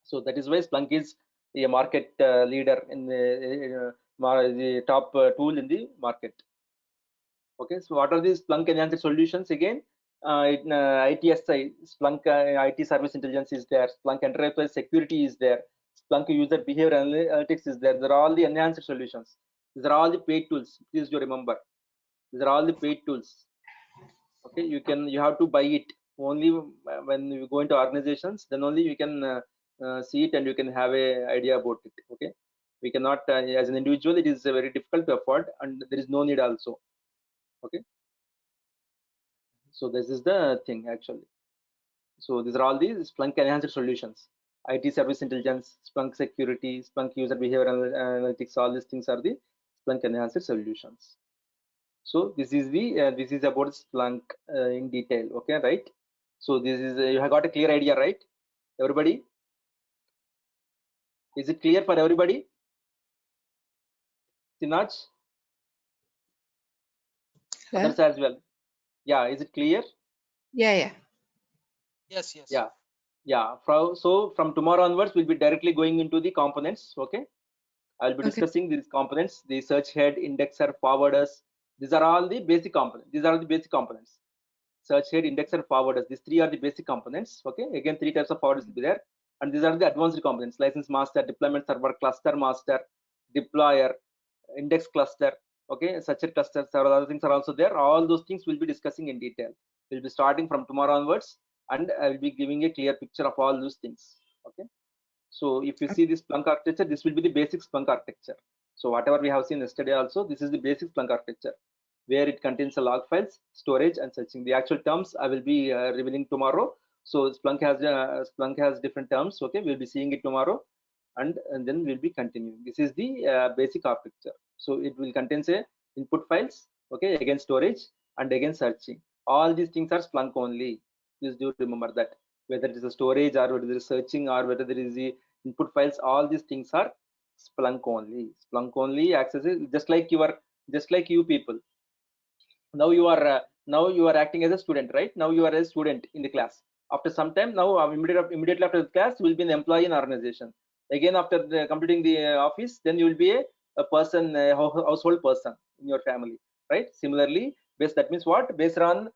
So that is why Splunk is a market leader in the top tool in the market. Okay, so what are these Splunk enhanced solutions? Again, ITSI, Splunk IT Service Intelligence is there, Splunk Enterprise Security is there, Splunk User Behavior Analytics is there. These are all the enhanced solutions. These are all the paid tools. Please do remember, these are all the paid tools. Okay, you have to buy it only when you go into organizations. Then only you can see it and you can have a idea about it. Okay, we cannot as an individual. It is very difficult to afford, and there is no need also. Okay. So this is the thing actually. So these are all these Splunk enhanced solutions. IT Service Intelligence, Splunk Security, Splunk User Behavior Analytics, all these things are the Splunk Enhanced Solutions. So this is the this is about Splunk in detail. Okay, right? So this is you have got a clear idea, right? Everybody, is it clear for everybody? Sinach, others as well. Yeah, is it clear? Yeah. Yes. Yeah. So from tomorrow onwards, we'll be directly going into the components. Okay, I'll be discussing these components: the search head, indexer, forwarders. These are all the basic components. Search head, indexer, forwarders. These three are the basic components. Okay, again, three types of forwarders will be there, and these are the advanced components: license master, deployment server, cluster master, deployer, index cluster. Okay, such a cluster, several other things are also there. All those things we'll be discussing in detail. We'll be starting from tomorrow onwards, and I will be giving a clear picture of all those things. Okay, so if you see this Splunk architecture, this will be the basic Splunk architecture. So whatever we have seen yesterday also, this is the basic Splunk architecture, where it contains the log files, storage, and searching. The actual terms I will be revealing tomorrow. So Splunk has different terms. Okay, we'll be seeing it tomorrow, and then we'll be continuing. This is the basic architecture. So it will contain say input files, okay, again storage, and again searching. All these things are Splunk only. Please do remember that. Whether it is a storage or whether it is searching or whether there is the input files, all these things are Splunk only. Splunk only accesses, just like you people. Now you are acting as a student, right? Now you are a student in the class. After some time, now immediately after the class, you will be an employee in organization. Again, after completing the office, then you will be a person, a household person in your family, right? Similarly, that means what? Based on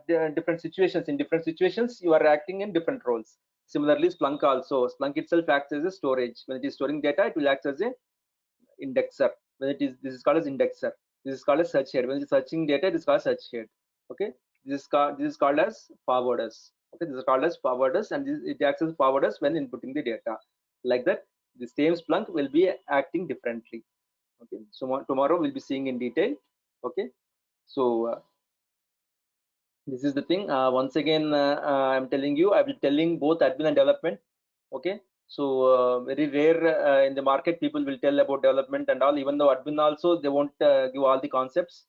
different situations. In different situations, you are acting in different roles. Similarly, Splunk also. Splunk itself acts as a storage. When it is storing data, it will act as a indexer. When this is called as indexer. This is called as search head. When it is searching data, it is called search head. Okay. This is called as forwarders. Okay. This is called as forwarders, and it acts as forwarders when inputting the data. Like that, the same Splunk will be acting differently. Okay. So tomorrow we'll be seeing in detail. Okay. So this is the thing. Once again, I'm telling you, I will be telling both admin and development. Okay. So very rare in the market people will tell about development and all. Even though admin also, they won't give all the concepts.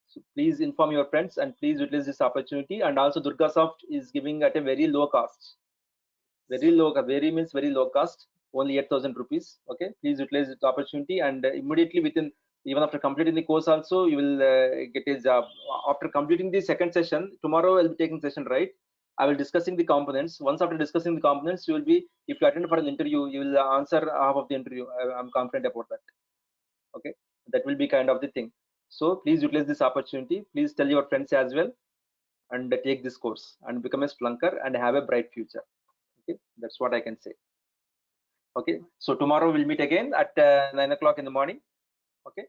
So please inform your friends and please utilize this opportunity. And also Durgasoft is giving at a very low cost. Very low, very means very low cost, only 8,000 rupees. Okay, please utilize this opportunity, and immediately within, even after completing the course also, you will get a job. After completing the second session, tomorrow I'll be taking session, right? I will discussing the components. Once after discussing the components, you will be, if you attend for an interview, you will answer half of the interview. I'm confident about that. Okay, that will be kind of the thing. So please utilize this opportunity. Please tell your friends as well, and take this course and become a Splunker and have a bright future. Okay, that's what I can say. Okay, so tomorrow we'll meet again at 9 o'clock in the morning. Okay,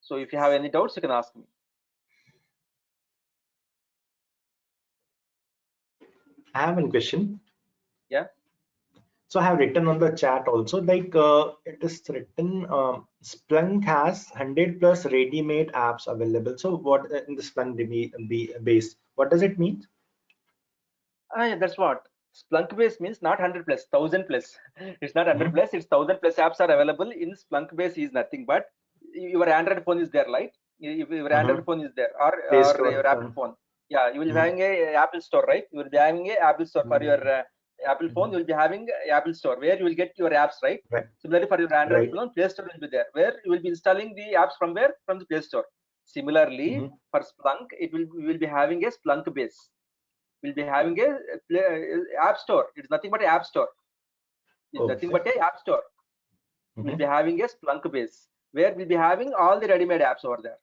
so if you have any doubts, you can ask me. I have one question. Yeah. So I have written on the chat also, like it is written, Splunk has 100 plus ready-made apps available. So what in the Splunk base, what does it mean? Yeah, that's what Splunk base means. Not 100 plus, 1,000 plus. It's not 100 plus, it's 1,000 plus apps are available in Splunk base. Is nothing but your Android phone is there, right? If your Android phone is there, or your Apple phone, yeah, you will be having a Apple store, right? You will be having a Apple store for your Apple phone. You will be having Apple store where you will get your apps, right? Similarly, for your Android phone, Play Store will be there where you will be installing the apps from where? From the Play Store. Similarly, for Splunk, we will be having a Splunk base. We'll be having a app store. It's nothing but an app store. It's nothing but a app store. We'll be having a Splunk base where we'll be having all the ready-made apps over there.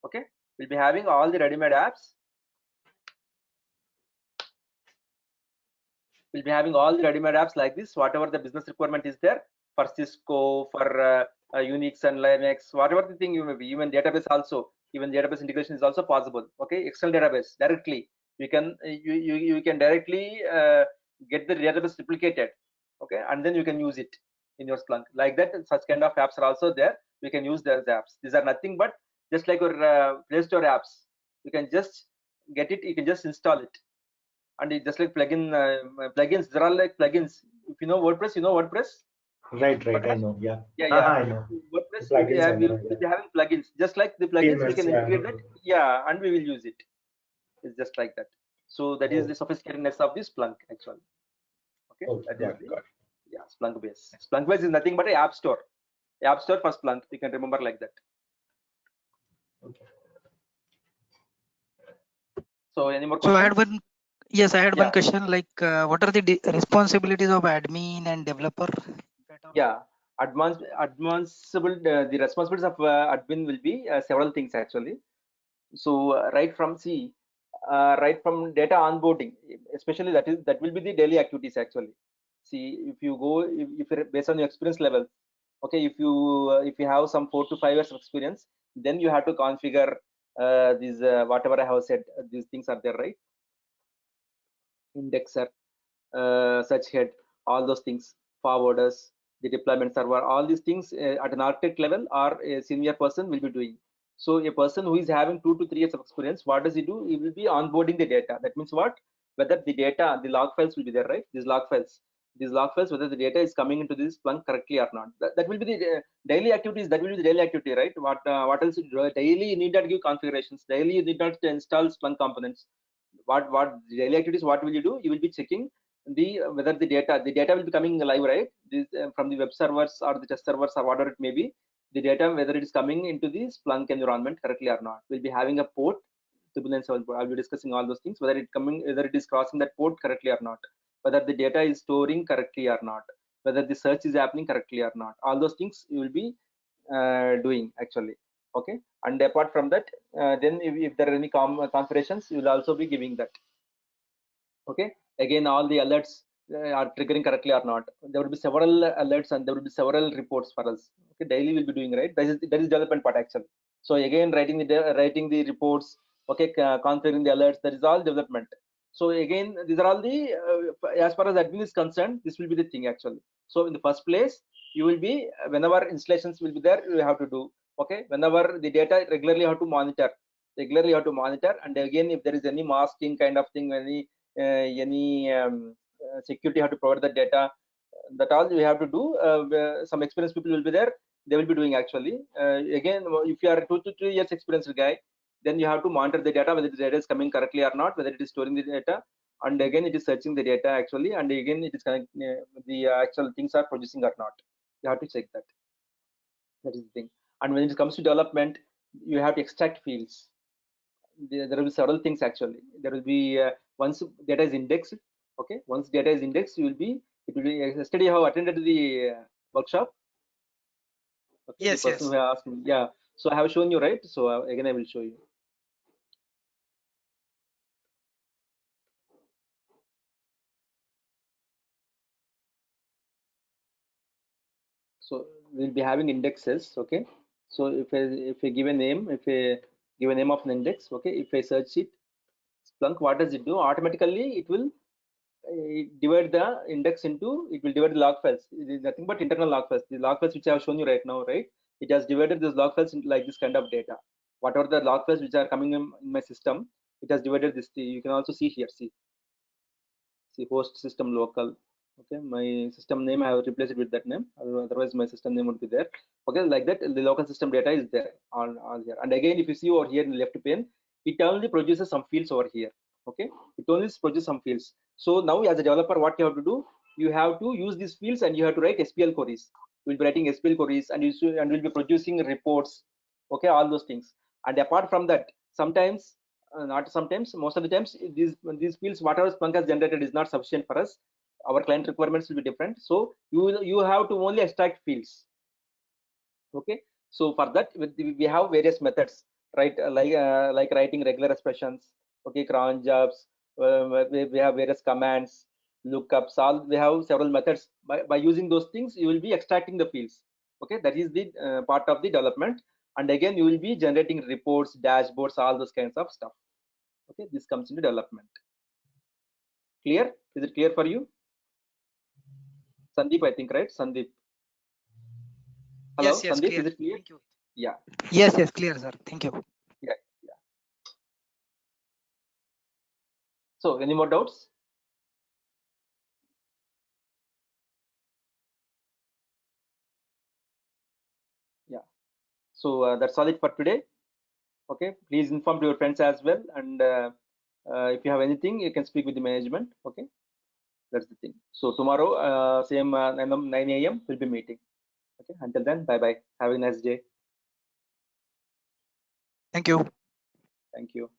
Okay, we'll be having all the ready-made apps. We'll be having all the ready-made apps like this. Whatever the business requirement is there for Cisco, for Unix and Linux, whatever the thing you may be. Even database also. Even database integration is also possible. Okay, external database directly. You can you can directly get the database replicated. Okay, and then you can use it in your Splunk. Like that, such kind of apps are also there. You can use those apps. These are nothing but just like your Play Store apps. You can just get it. You can just install it, and it just like plugins. There are like plugins. If you know WordPress, you know WordPress. Right. I know. Yeah. Yeah. I know. WordPress. plugins we available. will be having plugins. Just like the plugins, we CMS, can yeah. integrate that. Yeah, and we will use it. It's just like that. So that is Oh, the sophisticatedness of this Splunk actually. Okay, okay, that is got it, the got it. Splunk base. Splunk base is nothing but a app store. App store for Splunk. You can remember like that. Okay. So any more So I questions? had one, yes, I had one Yeah, question like what are the responsibilities of admin and developer? yeah. Advanceable. The responsibilities of admin will be several things actually. So right from data onboarding, especially that will be the daily activities actually. See, if you go, if you're based on your experience level, okay, if you have some 4 to 5 years of experience, then you have to configure these whatever I have said. These things are there, right? Indexer, search head, all those things, forwarders, the deployment server, all these things at an architect level or a senior person will be doing. So a person who is having 2 to 3 years of experience, what does he do? He will be onboarding the data. That means what? Whether the data, the log files will be there, right? These log files, whether the data is coming into this Splunk correctly or not. That will be the daily activities. That will be the daily activity, right? What else? Daily you need not give configurations. Daily you need not install Splunk components. What daily activities? What will you do? You will be checking whether the data will be coming live, right? This from the web servers or the test servers or whatever it may be, the data whether it is coming into the Splunk environment correctly or not. We'll be having a port 977 port. I'll be discussing all those things, whether it is crossing that port correctly or not, whether the data is storing correctly or not, whether the search is happening correctly or not. All those things you will be doing actually. Okay, and apart from that, then if there are any configurations, you will also be giving that. Okay, again all the alerts are triggering correctly or not. There will be several alerts and there will be several reports for us. Okay, daily we'll be doing, right? That is development part actually. So again writing the reports, okay, configuring the alerts, that is all development. So again these are all the as far as admin is concerned, this will be the thing actually. So in the first place, you will be whenever installations will be there, you have to do. Okay, whenever the data regularly you have to monitor, and again if there is any masking kind of thing, any security, how to provide the data, that all we have to do. Some experienced people will be there, they will be doing actually. Again, if you are 2 to 3 years experienced guy, then you have to monitor the data, whether the data is coming correctly or not, whether it is storing the data, and again it is searching the data actually, and again it is the actual things are producing or not. You have to check that. That is the thing. And when it comes to development, you have to extract fields. There will be several things actually. There will be once data is indexed. Okay, once data is indexed, it will be yesterday I have attended the workshop. Okay, the Yes, person yes. who asked me, yeah, so I have shown you, right? So again I will show you. So we'll be having indexes. Okay, so if I give a name, if I give a name of an index, okay, if I search it, Splunk, what does it do? Automatically it will divide the index into, it will divide the log files. It is nothing but internal log files. The log files which I have shown you right now, right? It has divided those log files into like this kind of data. Whatever the log files which are coming in my system, it has divided this. You can also see here. See host system local. Okay, my system name I have replaced it with that name. Otherwise, my system name would be there. Okay, like that, the local system data is there on here. And again, if you see over here in the left pane, it only produces some fields over here. Okay, it only produces some fields. So now as a developer, what you have to do, you have to use these fields and you have to write SPL queries. We'll be writing SPL queries and we'll be producing reports. Okay, all those things. And apart from that, sometimes, not sometimes, most of the times, these fields, whatever Splunk has generated is not sufficient for us. Our client requirements will be different. So you have to only extract fields. Okay, so for that we have various methods, right? Like writing regular expressions. Okay, cron jobs. We have various commands, lookups. All we have several methods. By using those things, you will be extracting the fields. Okay, that is the part of the development. And again, you will be generating reports, dashboards, all those kinds of stuff. Okay, this comes into development. Clear? Is it clear for you? Sandeep, I think, right? Sandeep. Hello, Yes, yes, Sandeep, clear. is it clear? Thank you. Yeah. Yes, yes, clear, sir. Thank you. Yeah. Yeah. So, any more doubts? Yeah. So that's all it for today. Okay, please inform to your friends as well, and if you have anything, you can speak with the management. Okay, that's the thing. So tomorrow, same 9 a.m. we'll be meeting. Okay, until then, bye bye. Have a nice day. Thank you. Thank you.